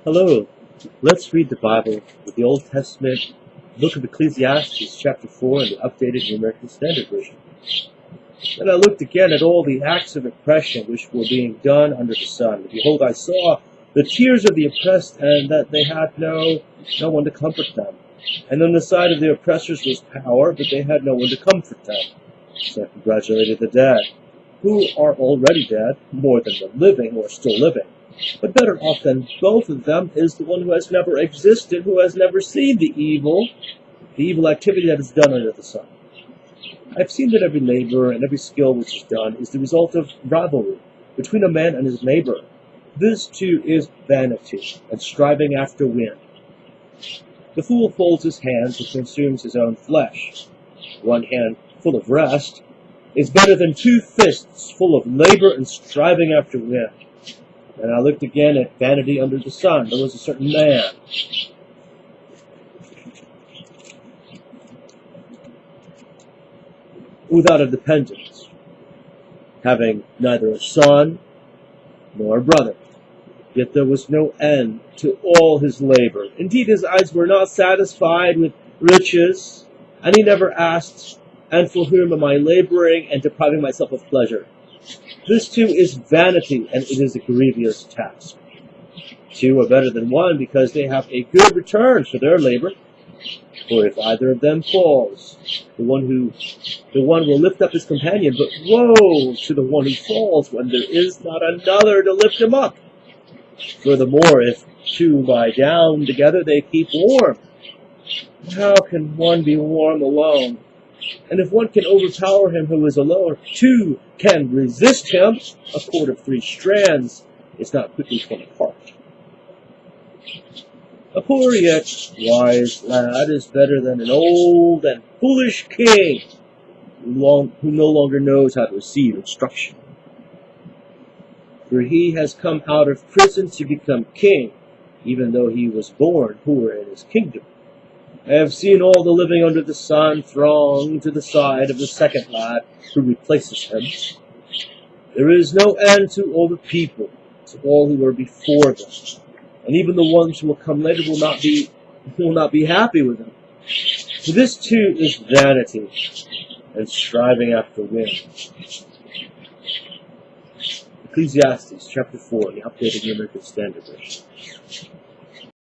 Hello, let's read the Bible with the Old Testament book of Ecclesiastes chapter 4 in the updated New American Standard Version. Then I looked again at all the acts of oppression which were being done under the sun. Behold, I saw the tears of the oppressed, and that they had no one to comfort them. And on the side of the oppressors was power, but they had no one to comfort them. So I congratulated the dead, who are already dead, more than the living who are still living. But better off than both of them is the one who has never existed, who has never seen the evil activity that is done under the sun. I have seen that every labor and every skill which is done is the result of rivalry between a man and his neighbor. This too is vanity and striving after wind. The fool folds his hands and consumes his own flesh. One hand full of rest is better than two fists full of labor and striving after wind. And I looked again at vanity under the sun. There was a certain man without a dependent, having neither a son nor a brother. Yet there was no end to all his labor. Indeed, his eyes were not satisfied with riches, and he never asked, "And for whom am I laboring and depriving myself of pleasure?" This too is vanity, and it is a grievous task. Two are better than one, because they have a good return for their labor. For if either of them falls, the one will lift up his companion, but woe to the one who falls when there is not another to lift him up. Furthermore, if two lie down together, they keep warm. How can one be warm alone? And if one can overpower him who is alone, two can resist him. A cord of 3 strands is not quickly torn apart. A poor yet wise lad is better than an old and foolish king who no longer knows how to receive instruction. For he has come out of prison to become king, even though he was born poor in his kingdom. I have seen all the living under the sun throng to the side of the second lad who replaces him. There is no end to all the people, to all who were before them, and even the ones who will come later will not be happy with them. For this too is vanity and striving after wind. Ecclesiastes chapter 4, the updated New American Standard Version.